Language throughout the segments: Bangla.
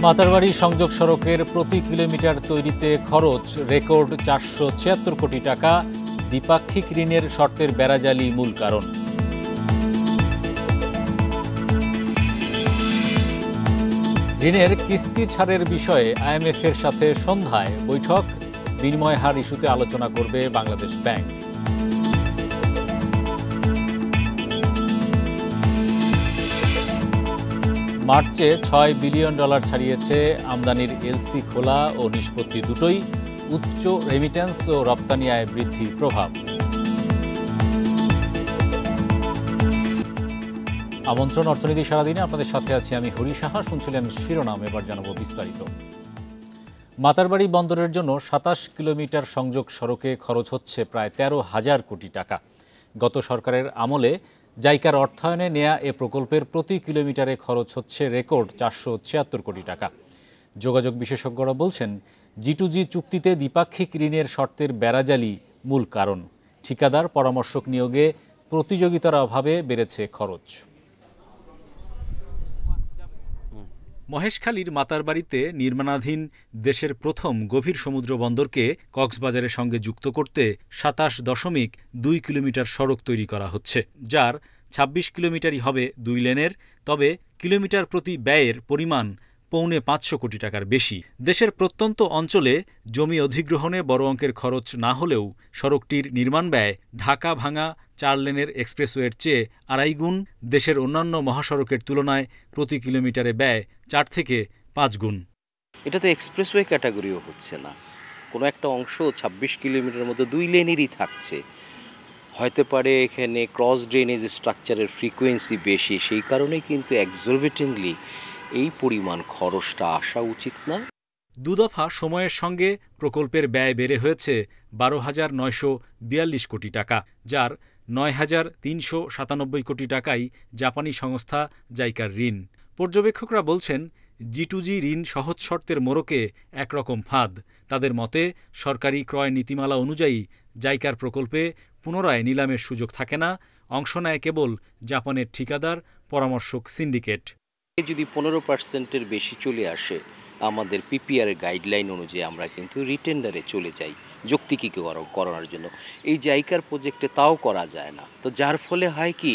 মাতারবাড়ি সংযোগ সড়কের প্রতি কিলোমিটার তৈরিতে খরচ রেকর্ড ৪৭৬ কোটি টাকা। দ্বিপাক্ষিক ঋণের শর্তের বেড়াজালি মূল কারণ। ঋণের কিস্তি ছাড়ের বিষয়ে আইএমএফের সাথে সন্ধ্যায় বৈঠক। বিনিময় হার ইস্যুতে আলোচনা করবে বাংলাদেশ ব্যাংক। মার্চে $৬ বিলিয়ন ছাড়িয়েছে আমদানির এলসি খোলা ও নিষ্পত্তি দুটোই। উচ্চ রেমিটেন্স ও রপ্তানি আয় বৃদ্ধির প্রভাব। আমন্ত্রণ অর্থনীতি সারাদিনে আপনাদের সাথে আছি আমি হরি সাহা। শুনছিলেন শিরোনাম, এবার জানাবো বিস্তারিত। মাতারবাড়ি বন্দরের জন্য ২৭ কিলোমিটার সংযোগ সড়কে খরচ হচ্ছে প্রায় ১৩,০০০ কোটি টাকা। গত সরকারের আমলে জাইকার অর্থায়নে নেয়া এ প্রকল্পের প্রতি কিলোমিটারে খরচ হচ্ছে রেকর্ড ৪৭৬ কোটি টাকা। যোগাযোগ বিশেষজ্ঞরা বলছেন, জি2জি চুক্তিতে দ্বিপাক্ষিক ঋণের শর্তের বেড়াজালি মূল কারণ। ঠিকাদার পরামর্শক নিয়োগে প্রতিযোগিতার অভাবে বেড়েছে খরচ। মহেশখালীর মাতারবাড়িতে নির্মাণাধীন দেশের প্রথম গভীর সমুদ্র বন্দরকে কক্সবাজারের সঙ্গে যুক্ত করতে ২৭.২ কিলোমিটার সড়ক তৈরি করা হচ্ছে, যার ২৬ কিলোমিটারই হবে ২ লেনের। তবে কিলোমিটার প্রতি ব্যয়ের পরিমাণ পৌনে ৫০০ কোটি টাকার বেশি। দেশের প্রত্যন্ত অঞ্চলে জমি অধিগ্রহণে বড় অঙ্কের খরচ না হলেও সড়কটির নির্মাণ ব্যয় ঢাকা ভাঙা ৪ লেনের এক্সপ্রেসওয়ের চেয়ে ২.৫ গুণ, দেশের অন্যান্য মহাসড়কের তুলনায় প্রতি কিলোমিটারে ব্যয় ৪ থেকে ৫ গুণ। এটা তো এক্সপ্রেসওয়ে ক্যাটাগরিও হচ্ছে না। কোনো একটা অংশ ২৬ কিলোমিটারের মধ্যে ২ লেনেরই থাকছে। হয়তো পারে এখানে ক্রস ড্রেনেজ স্ট্রাকচারের ফ্রিকোয়েন্সি বেশি, সেই কারণেই কিন্তু এক্সরবিটেন্টলি এই পরিমাণ খরচটা আসা উচিত না। দুদফা সময়ের সঙ্গে প্রকল্পের ব্যয় বেড়ে হয়েছে ১২,৯৪২ কোটি টাকা, যার ৯,৩৯৭ কোটি টাকাই জাপানি সংস্থা জাইকার ঋণ। পর্যবেক্ষকরা বলছেন, জি2জি ঋণ সহজ শর্তের মোড়কে একরকম ফাঁদ। তাদের মতে, সরকারি ক্রয় নীতিমালা অনুযায়ী জাইকার প্রকল্পে পুনরায় নিলামের সুযোগ থাকে না। অংশ নেয় কেবল জাপানের ঠিকাদার পরামর্শক সিন্ডিকেট। যদি ১৫%-এর বেশি চলে আসে আমাদের পিপিআর গাইডলাইন অনুযায়ী, আমরা কিন্তু রিটেন্ডারে চলে যাই যৌক্তিকীকরণের জন্য। এই জাইকার প্রজেক্টে তাও করা যায় না। তো যার ফলে হয় কি,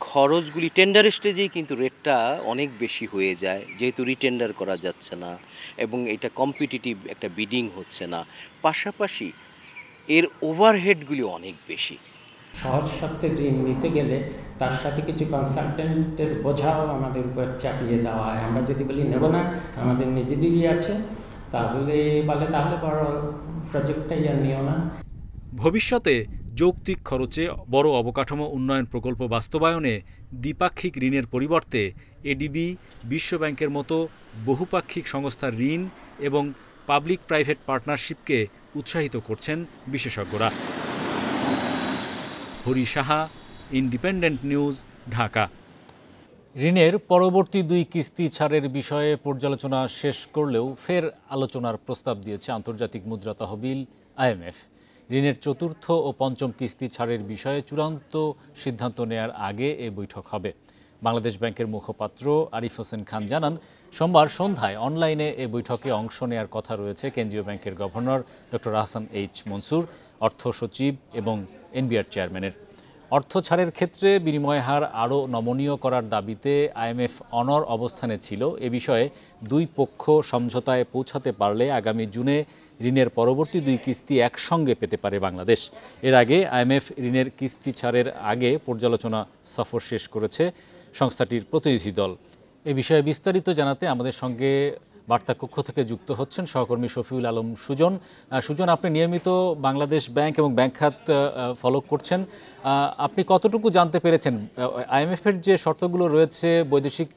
খরচগুলি টেন্ডার স্টেজেই কিন্তু রেটটা অনেক বেশি হয়ে যায়, যেহেতু রিটেন্ডার করা যাচ্ছে না এবং এটা কম্পিটিটিভ একটা বিডিং হচ্ছে না। পাশাপাশি এর ওভারহেডগুলি অনেক বেশি। সহজ শর্তে ঋণ নিতে গেলে তার সাথে কিছু কনসালটেন্টের বোঝাও আমাদের উপর চাপিয়ে দেওয়া হয়। আমরা যদি বলি নেব না, আমাদের নিজেদেরই আছে, তাহলে বড় প্রজেক্টটাই আর নিও না। ভবিষ্যতে যৌক্তিক খরচে বড় অবকাঠামো উন্নয়ন প্রকল্প বাস্তবায়নে দ্বিপাক্ষিক ঋণের পরিবর্তে এডিবি, বিশ্বব্যাংকের মতো বহুপাক্ষিক সংস্থার ঋণ এবং পাবলিক প্রাইভেট পার্টনারশিপকে উৎসাহিত করছেন বিশেষজ্ঞরা। Hari Saha, independent news, Dhaka. ঋণের পরবর্তী ২ কিস্তি ছাড়ের বিষয়ে পর্যালোচনা শেষ করলেও ফের আলোচনার প্রস্তাব দিয়েছে আন্তর্জাতিক মুদ্রা তহবিল আইএমএফ। ঋণের চতুর্থ ও পঞ্চম কিস্তি ছাড়ের বিষয়ে চূড়ান্ত সিদ্ধান্ত নেয়ার আগে এ বৈঠক হবে। বাংলাদেশ ব্যাংকের মুখপাত্র আরিফ হোসেন খান জানান, সোমবার সন্ধ্যায় অনলাইনে এ বৈঠকে অংশ নেয়ার কথা রয়েছে কেন্দ্রীয় ব্যাংকের governor doctor Ahsan H Mansur, অর্থ সচিব এবং এনবিআর চেয়ারম্যানের। অর্থ ছাড়ের ক্ষেত্রে বিনিময় হার আরও নমনীয় করার দাবিতে আইএমএফ অনড় অবস্থানে ছিল। এ বিষয়ে দুই পক্ষ সমঝোতায় পৌঁছাতে পারলে আগামী জুনে ঋণের পরবর্তী ২ কিস্তি একসঙ্গে পেতে পারে বাংলাদেশ। এর আগে আইএমএফ ঋণের কিস্তি ছাড়ের আগে পর্যালোচনা সফর শেষ করেছে সংস্থাটির প্রতিনিধি দল। এ বিষয়ে বিস্তারিত জানাতে আমাদের সঙ্গে বার্তা কক্ষ থেকে যুক্ত হচ্ছেন সহকর্মী শফিউল আলম সুজন। সুজন, আপনি নিয়মিত বাংলাদেশ ব্যাংক এবং ব্যাংক খাত ফলো করছেন, আপনি কতটুকু জানতে পেরেছেন? আইএমএফের যে শর্তগুলো রয়েছে, বৈদেশিক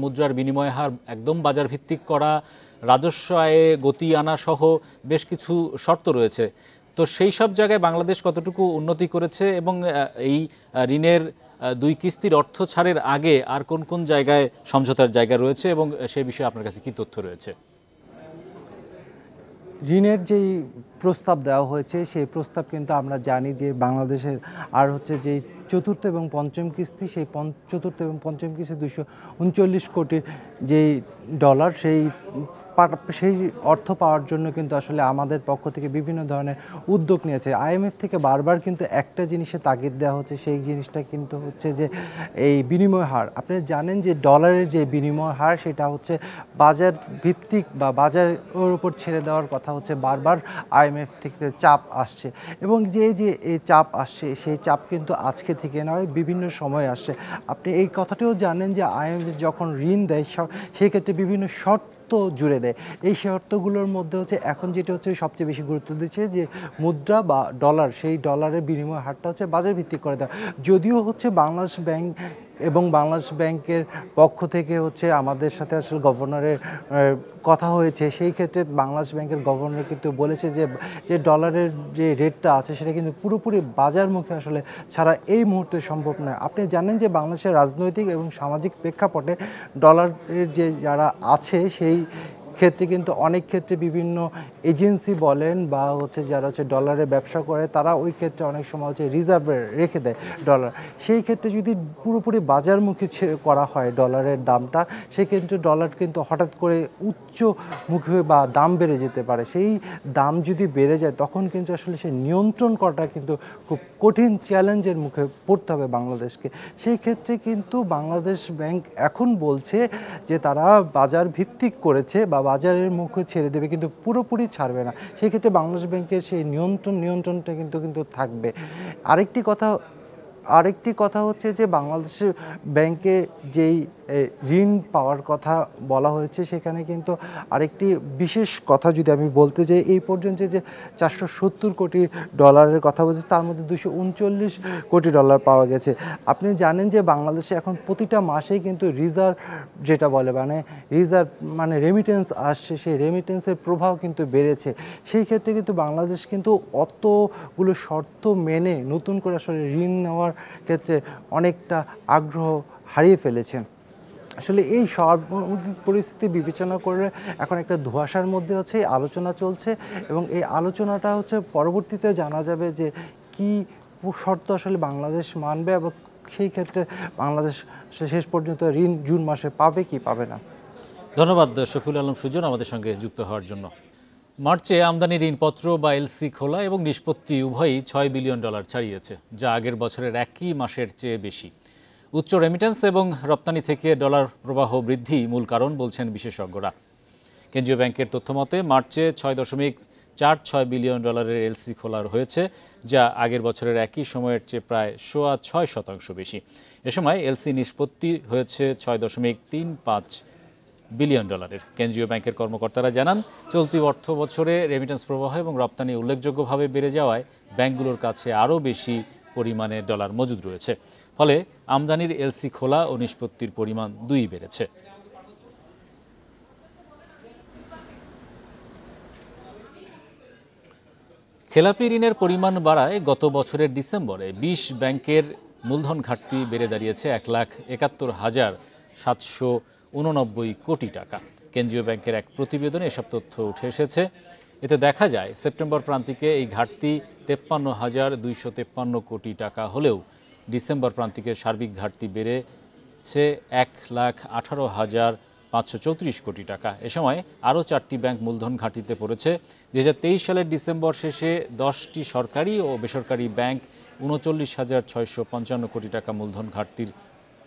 মুদ্রার বিনিময় হার একদম বাজার ভিত্তিক করা, রাজস্ব আয়ে গতি আনা সহ বেশ কিছু শর্ত রয়েছে, তো সেই সব জায়গায় বাংলাদেশ কতটুকু উন্নতি করেছে এবং এই ঋণের ২ কিস্তির অর্থ ছাড়ের আগে আর কোন কোন জায়গায় সমঝোতার জায়গা রয়েছে এবং সে বিষয়ে আপনার কাছে কি তথ্য রয়েছে? ঋণের যেই প্রস্তাব দেওয়া হয়েছে সেই প্রস্তাব কিন্তু আমরা জানি যে বাংলাদেশের আর যেই চতুর্থ এবং পঞ্চম কিস্তি, সেই চতুর্থ এবং পঞ্চম কিস্তি 239 কোটি যেই ডলার, সেই অর্থ পাওয়ার জন্য কিন্তু আসলে আমাদের পক্ষ থেকে বিভিন্ন ধরনের উদ্যোগ নিয়েছে। IMF থেকে বারবার কিন্তু একটা জিনিসে তাগিদ দেওয়া হচ্ছে, সেই জিনিসটা কিন্তু হচ্ছে যে এই বিনিময় হার। আপনি জানেন যে ডলারের যে বিনিময় হার সেটা হচ্ছে বাজার ভিত্তিক বা বাজারের উপর ছেড়ে দেওয়ার কথা হচ্ছে বারবার IMF থেকে চাপ আসছে, এবং যে এই চাপ আসছে সেই চাপ কিন্তু আজকে থেকে নয়, বিভিন্ন সময় আসছে। আপনি এই কথাটাও জানেন যে IMF যখন ঋণ দেয় সেই ক্ষেত্রে বিভিন্ন শর্ত জুড়ে দেয়। এই শর্তগুলোর মধ্যে হচ্ছে এখন যেটা হচ্ছে সবচেয়ে বেশি গুরুত্ব দিচ্ছে যে মুদ্রা বা ডলার, সেই ডলারের বিনিময় হারটা হচ্ছে বাজার ভিত্তিক করে দেওয়া। যদিও হচ্ছে বাংলাদেশ ব্যাংক এবং বাংলাদেশ ব্যাংকের পক্ষ থেকে হচ্ছে আমাদের সাথে আসলে গভর্নরের কথা হয়েছে, সেই ক্ষেত্রে বাংলাদেশ ব্যাংকের গভর্নর কিন্তু বলেছে যে ডলারের যে রেটটা আছে সেটা কিন্তু পুরোপুরি বাজারমুখী আসলে ছাড়া এই মুহূর্তে সম্ভব নয়। আপনি জানেন যে বাংলাদেশের রাজনৈতিক এবং সামাজিক প্রেক্ষাপটে ডলারের যে যারা আছে সেই ক্ষেত্রে কিন্তু অনেক ক্ষেত্রে বিভিন্ন এজেন্সি বলেন বা হচ্ছে যারা হচ্ছে ডলারে ব্যবসা করে তারা ওই ক্ষেত্রে অনেক সময় হচ্ছে রিজার্ভে রেখে দেয় ডলার। সেই ক্ষেত্রে যদি পুরোপুরি বাজারমুখী করা হয় ডলারের দামটা, সেক্ষেত্রে ডলার কিন্তু হঠাৎ করে উচ্চমুখী বা দাম বেড়ে যেতে পারে। সেই দাম যদি বেড়ে যায় তখন কিন্তু আসলে সেই নিয়ন্ত্রণ করাটা কিন্তু খুব কঠিন চ্যালেঞ্জের মুখে পড়তে হবে বাংলাদেশকে। সেই ক্ষেত্রে কিন্তু বাংলাদেশ ব্যাংক এখন বলছে যে তারা বাজার ভিত্তিক করেছে বা বাজারের মুখে ছেড়ে দেবে, কিন্তু পুরোপুরি ছাড়বে না। সেই ক্ষেত্রে বাংলাদেশ ব্যাংকের সেই নিয়ন্ত্রণটা কিন্তু থাকবে। আরেকটি কথা হচ্ছে যে বাংলাদেশ ব্যাংকে যেই ঋণ পাওয়ার কথা বলা হয়েছে, সেখানে কিন্তু আরেকটি বিশেষ কথা যদি আমি বলতে যাই, এই পর্যন্ত যে 470 কোটি ডলারের কথা বলছে তার মধ্যে 239 কোটি ডলার পাওয়া গেছে। আপনি জানেন যে বাংলাদেশে এখন প্রতিটা মাসেই কিন্তু রিজার্ভ যেটা বলে মানে রেমিটেন্স আসছে, সেই রেমিটেন্সের প্রভাব কিন্তু বেড়েছে। সেই ক্ষেত্রে কিন্তু বাংলাদেশ কিন্তু অতগুলো শর্ত মেনে নতুন করে আসলে ঋণ নেওয়ার ক্ষেত্রে অনেকটা আগ্রহ হারিয়ে ফেলেছেন। আসলে এই সার্বজনীন পরিস্থিতি বিবেচনা করে এখন একটা ধোঁয়াশার মধ্যে হচ্ছে আলোচনা চলছে, এবং এই আলোচনাটা হচ্ছে পরবর্তীতে জানা যাবে যে কি শর্ত আসলে বাংলাদেশ মানবে, এবং সেই ক্ষেত্রে বাংলাদেশ শেষ পর্যন্ত ঋণ জুন মাসে পাবে কি পাবে না। ধন্যবাদ শফিউল আলম সুজন আমাদের সঙ্গে যুক্ত হওয়ার জন্য। মার্চে আমদানি ঋণপত্র বা এলসি খোলা এবং নিষ্পত্তি উভয়ই $6 বিলিয়ন ছাড়িয়েছে, যা আগের বছরের একই মাসের চেয়ে বেশি। উচ্চ রেমিটেন্স এবং রপ্তানি থেকে ডলার প্রবাহ বৃদ্ধি মূল কারণ বলছেন বিশেষজ্ঞরা। কেন্দ্রীয় ব্যাংকের তথ্যমতে মার্চে $6.46 বিলিয়ন এলসি খোলা হয়েছে, যা আগের বছরের একই সময়ের চেয়ে প্রায় 6.6% বেশি। এ সময় এলসি নিষ্পত্তি হয়েছে $6.35 বিলিয়ন। কেন্দ্রীয় ব্যাংকের কর্মকর্তারা জানান, চলতি অর্থ বছরে রেমিটেন্স প্রবাহ এবং রপ্তানি উল্লেখযোগ্যভাবে বেড়ে যাওয়ায় ব্যাংকগুলোর কাছে আরও বেশি পরিমাণে ডলার মজুদ রয়েছে। ফলে আমদানির এলসি খোলা ও নিষ্পত্তির পরিমাণ দুই বেড়েছে। খেলাপি ঋণের পরিমাণ বাড়ায় গত বছরের ডিসেম্বরে 20 ব্যাংকের মূলধন ঘাটতি বেড়ে দাঁড়িয়েছে 1,71,789 কোটি টাকা। কেন্দ্রীয় ব্যাংকের এক প্রতিবেদনে এসব তথ্য উঠে এসেছে। এতে দেখা যায় সেপ্টেম্বর প্রান্তিকে এই ঘাটতি 53,253 কোটি টাকা হলেও ডিসেম্বর প্রান্তিকে সার্বিক ঘাটতি বেড়েছে 1,18,534 কোটি টাকা। এ সময় আরও 4টি ব্যাংক মূলধন ঘাটতিতে পড়েছে। 2023 সালের ডিসেম্বর শেষে 10টি সরকারি ও বেসরকারি ব্যাংক 39,655 কোটি টাকা মূলধন ঘাটতির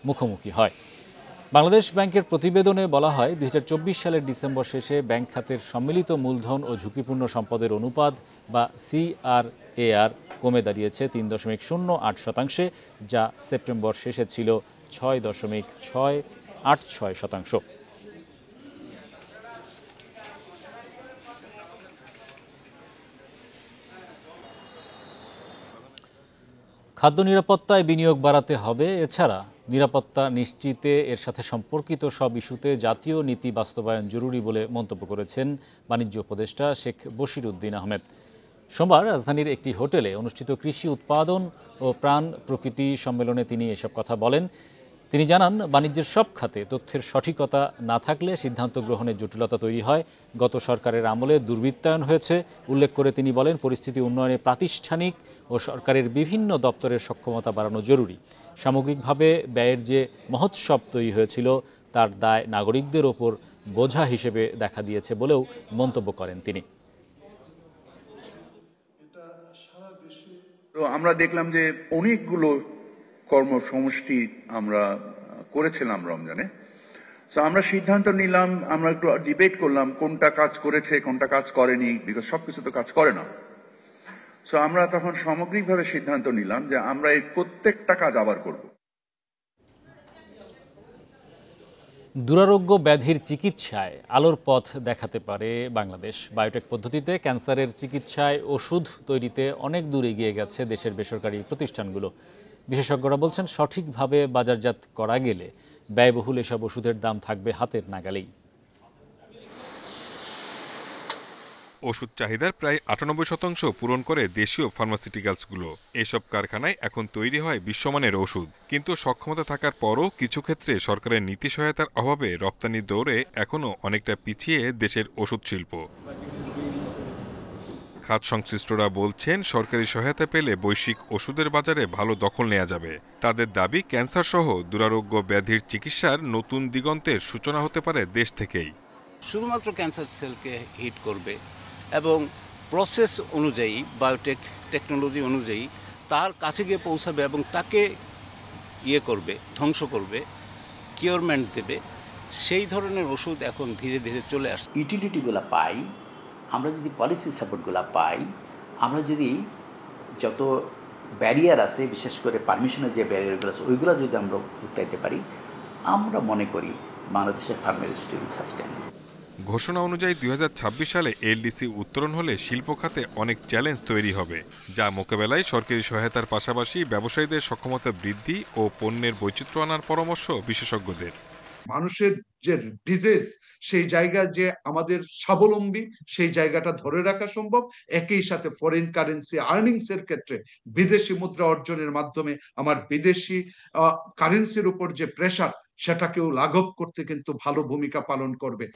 মুখোমুখি হয়। বাংলাদেশ ব্যাংকের প্রতিবেদনে বলা হয়, 2024 সালের ডিসেম্বর শেষে ব্যাংক খাতের সম্মিলিত মূলধন ও ঝুঁকিপূর্ণ সম্পদের অনুপাত বা CRAR কমে দাঁড়িয়েছে 3.08%, যা সেপ্টেম্বর শেষে ছিল 6.686%। খাদ্য নিরাপত্তায় বিনিয়োগ বাড়াতে হবে, এছাড়া নিরাপত্তা নিশ্চিতে এর সাথে সম্পর্কিত সব ইস্যুতে জাতীয় নীতি বাস্তবায়ন জরুরি বলে মন্তব্য করেছেন বাণিজ্য উপদেষ্টা শেখ বশির উদ্দিন আহমেদ। সোমবার রাজধানীর একটি হোটেলে অনুষ্ঠিত কৃষি উৎপাদন ও প্রাণ প্রকৃতি সম্মেলনে তিনি এসব কথা বলেন। তিনি জানান, বাণিজ্যের সব খাতে তথ্যের সঠিকতা না থাকলে সিদ্ধান্ত গ্রহণে জটিলতা তৈরি হয়। গত সরকারের আমলে দুর্বৃত্তায়ন হয়েছে উল্লেখ করে তিনি বলেন, পরিস্থিতি উন্নয়নে প্রাতিষ্ঠানিক ও সরকারের বিভিন্ন দপ্তরের সক্ষমতা বাড়ানো জরুরি। সামগ্রিকভাবে ব্যয়ের যে মহোৎসব তৈরি হয়েছিল তার দায় নাগরিকদের ওপর বোঝা হিসেবে দেখা দিয়েছে বলেও মন্তব্য করেন তিনি। তো আমরা দেখলাম যে অনেকগুলো কর্মসমষ্টি আমরা করেছিলাম রমজানে। তো আমরা সিদ্ধান্ত নিলাম, আমরা একটু ডিবেট করলাম কোনটা কাজ করেছে কোনটা কাজ করেনি, বিকজ সবকিছু তো কাজ করে না। তো আমরা তখন সামগ্রিকভাবে সিদ্ধান্ত নিলাম যে আমরা এই প্রত্যেকটা কাজ আবার করব। দুরারোগ্য ব্যাধির চিকিৎসায় আলোর পথ দেখাতে পারে বাংলাদেশ। বায়োটেক পদ্ধতিতে ক্যান্সারের চিকিৎসায় ওষুধ তৈরিতে অনেক দূর এগিয়ে গেছে দেশের বেসরকারি প্রতিষ্ঠানগুলো। বিশেষজ্ঞরা বলছেন, সঠিকভাবে বাজারজাত করা গেলে ব্যয়বহুল এসব ওষুধের দাম থাকবে হাতের নাগালেই। ওষুধ চাহিদার প্রায় ৯৮% পূরণ করে দেশীয় ফার্মাসিউটিক্যালসগুলো। এসব কারখানায় এখন তৈরি হয় বিশ্বমানের ওষুধ, কিন্তু সক্ষমতা থাকার পরও কিছু ক্ষেত্রে সরকারের নীতি সহায়তার অভাবে রপ্তানির দৌড়ে এখনও অনেকটা পিছিয়ে দেশের ওষুধ শিল্প। খাত সংশ্লিষ্টরা বলছেন, সরকারি সহায়তা পেলে বৈশ্বিক ওষুধের বাজারে ভালো দখল নেওয়া যাবে। তাদের দাবি, ক্যান্সার সহ দুরারোগ্য ব্যাধির চিকিৎসার নতুন দিগন্তের সূচনা হতে পারে দেশ থেকেই। শুধুমাত্র ক্যান্সার সেলকে হিট করবে এবং প্রসেস অনুযায়ী, বায়োটেক টেকনোলজি অনুযায়ী তার কাছে গিয়ে পৌঁছাবে এবং তাকে করবে, ধ্বংস করবে, কিওরমেন্ট দেবে, সেই ধরনের ওষুধ এখন ধীরে ধীরে চলে আসছে। ইউটিলিটিগুলো পাই, আমরা যদি পলিসি সাপোর্টগুলো পাই, আমরা যদি যত ব্যারিয়ার আছে, বিশেষ করে পারমিশনের যে ব্যারিয়ারগুলো আছে, ওইগুলো যদি আমরা উত্তাইতে পারি, আমরা মনে করি বাংলাদেশের ফার্মাসিউটিক্যাল সাস্টেইন। ঘোষণা অনুযায়ী ২০২৬ সালে এলডিসি উত্তরণ হলে শিল্প খাতে অনেক চ্যালেঞ্জ তৈরি হবে, যা মোকাবেলায় সরকারি সহায়তার পাশাপাশি ব্যবসায়ীদের সক্ষমতা বৃদ্ধি ও পণ্যের বৈচিত্র্য আনার পরামর্শ বিশেষজ্ঞদের। মানুষের যে ডিজিজ, সেই জায়গা যে আমাদের স্বাবলম্বী, সেই জায়গাটা ধরে রাখা সম্ভব। একই সাথে ফরেন কারেন্সি আর্নিংস এর ক্ষেত্রে বিদেশি মুদ্রা অর্জনের মাধ্যমে আমার বিদেশি কারেন্সির উপর যে প্রেশার, সেটাকেও লাঘব করতে কিন্তু ভালো ভূমিকা পালন করবে।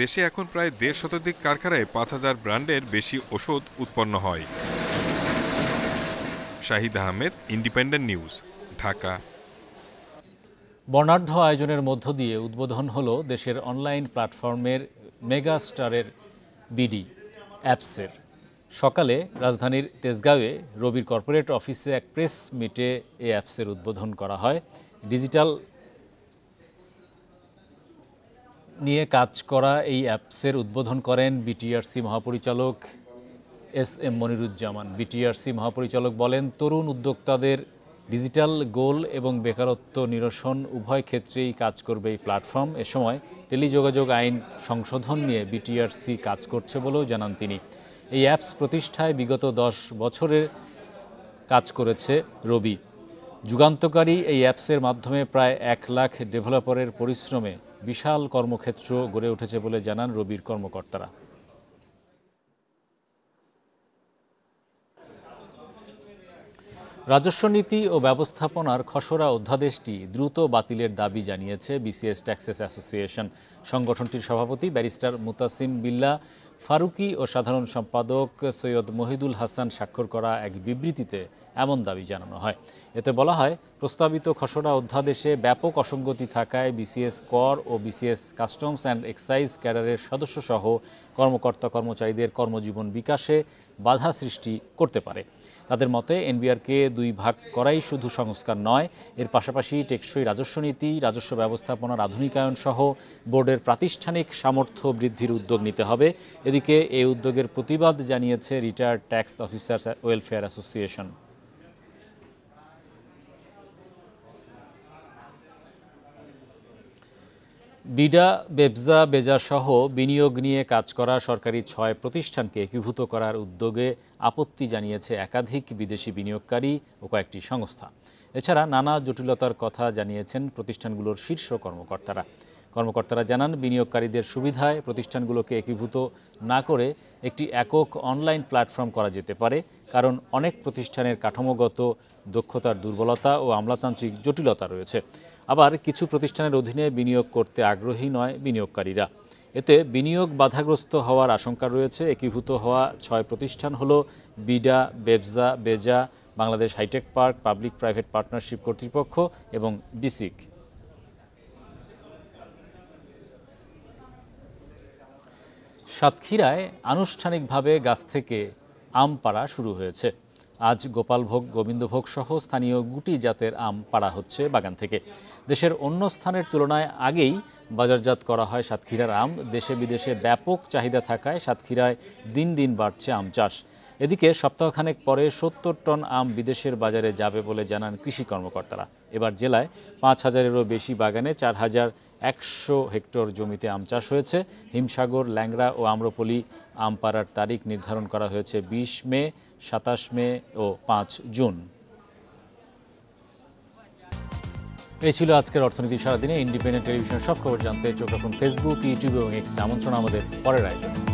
দেশে এখন প্রায় ১.৫ শতাধিক কারখানায় ৫,০০০ ব্র্যান্ডের বেশি ওষুধ উৎপন্ন হয়। Shahid Ahmed, independent news, Dhaka. বর্ণাঢ্য আয়োজনের মধ্য দিয়ে উদ্বোধন হলো দেশের অনলাইন প্ল্যাটফর্মের মেগা স্টারের বিডি অ্যাপসের। সকালে রাজধানীর তেজগাঁওয়ে রবির কর্পোরেট অফিসে এক প্রেস মিটে এই অ্যাপসের উদ্বোধন করা হয়। ডিজিটাল নিয়ে কাজ করা এই অ্যাপসের উদ্বোধন করেন বিটিআরসি মহাপরিচালক এস.এম. মনিরুজ্জামান। বিটিআরসি মহাপরিচালক বলেন, তরুণ উদ্যোক্তাদের ডিজিটাল গোল এবং বেকারত্ব নিরসন উভয় ক্ষেত্রেই কাজ করবে এই প্ল্যাটফর্ম। এ সময় টেলিযোগাযোগ আইন সংশোধন নিয়ে বিটিআরসি কাজ করছে বলেও জানান তিনি। এই অ্যাপস প্রতিষ্ঠায় বিগত ১০ বছরের কাজ করেছে রবি। যুগান্তকারী এই অ্যাপসের মাধ্যমে প্রায় ১ লাখ ডেভেলপারের পরিশ্রমে বিশাল কর্মক্ষেত্র গড়ে উঠেছে বলে জানান রবির কর্মকর্তারা। রাজস্ব নীতি ও ব্যবস্থাপনার খসড়া অধ্যাদেশটি দ্রুত বাতিলের দাবি জানিয়েছে বিসিএস ট্যাক্সেস অ্যাসোসিয়েশন। সংগঠনটির সভাপতি ব্যারিস্টার মুতাসিম বিল্লাহ ফারুকি ও সাধারণ সম্পাদক সৈয়দ মহিদুল হাসান স্বাক্ষর করা এক বিবৃতিতে এমন দাবি জানানো হয়। এতে বলা হয়, প্রস্তাবিত খসড়া অধ্যাদেশে ব্যাপক অসঙ্গতি থাকায় বিসিএস কর ও বিসিএস কাস্টমস অ্যান্ড এক্সাইজ ক্যাডারের সদস্যসহ কর্মকর্তা কর্মচারীদের কর্মজীবন বিকাশে বাধা সৃষ্টি করতে পারে। তাদের মতে এনবিআরকে ২ ভাগ করাই শুধু সংস্কার নয়, এর পাশাপাশি টেকসই রাজস্ব নীতি, রাজস্ব ব্যবস্থাপনার আধুনিকায়ন সহ বোর্ডের প্রাতিষ্ঠানিক সামর্থ্য বৃদ্ধির উদ্যোগ নিতে হবে। এদিকে এই উদ্যোগের প্রতিবাদ জানিয়েছে retired tax officers welfare association. BIDA, BEPZA, BEZA সহ বিনিয়োগ নিয়ে কাজ করা সরকারি ৬ প্রতিষ্ঠানকে একীভূত করার উদ্যোগে আপত্তি জানিয়েছে একাধিক বিদেশি বিনিয়োগকারী ও কয়েকটি সংস্থা। এছাড়া নানা জটিলতার কথা জানিয়েছেন প্রতিষ্ঠানগুলোর শীর্ষ কর্মকর্তারা জানান, বিনিয়োগকারীদের সুবিধায় প্রতিষ্ঠানগুলোকে একীভূত না করে একটি একক অনলাইন প্ল্যাটফর্ম করা যেতে পারে, কারণ অনেক প্রতিষ্ঠানের কাঠামোগত দক্ষতার দুর্বলতা ও আমলাতান্ত্রিক জটিলতা রয়েছে। আবার কিছু প্রতিষ্ঠানের অধীনে বিনিয়োগ করতে আগ্রহী নয় বিনিয়োগকারীরা। এতে বিনিয়োগ বাধাগ্রস্ত হওয়ার আশঙ্কা রয়েছে। একীভূত হওয়া 6 প্রতিষ্ঠান হলো BIDA, BEPZA, BEZA, Bangladesh hitech park, public private partnership কর্তৃপক্ষ এবং বিসিক। সাতক্ষীরায় আনুষ্ঠানিকভাবে গাছ থেকে আম পাড়া শুরু হয়েছে। আজ গোপালভোগ, গোবিন্দভোগ সহ স্থানীয় গুটি জাতের আম পাড়া হচ্ছে বাগান থেকে। দেশের অন্য স্থানের তুলনায় আগেই বাজারজাত করা হয় সাতক্ষীরার আম। দেশে বিদেশে ব্যাপক চাহিদা থাকায় সাতক্ষীরায় দিন দিন বাড়ছে আম চাষ। এদিকে সপ্তাহখানেক পরে ৭০ টন আম বিদেশের বাজারে যাবে বলে জানান কৃষি কর্মকর্তারা। এবার জেলায় ৫,০০০-এরও বেশি বাগানে ৪,১০০ হেক্টর জমিতে আম চাষ হয়েছে। হিমসাগর, ল্যাংড়া ও আম্রপলি আম পাড়ার তারিখ নির্ধারণ করা হয়েছে ২০ মে, ২৭ মে ও ৫ জুন। এই ছিল আজকের অর্থনীতি সারাদিনে। ইন্ডিপেন্ডেন্ট টেলিভিশনের সব খবর জানতে চোখ রাখুন ফেসবুক, ইউটিউব এবং এক্সে। আমন্ত্রণ আমাদের পরের আয়োজনে।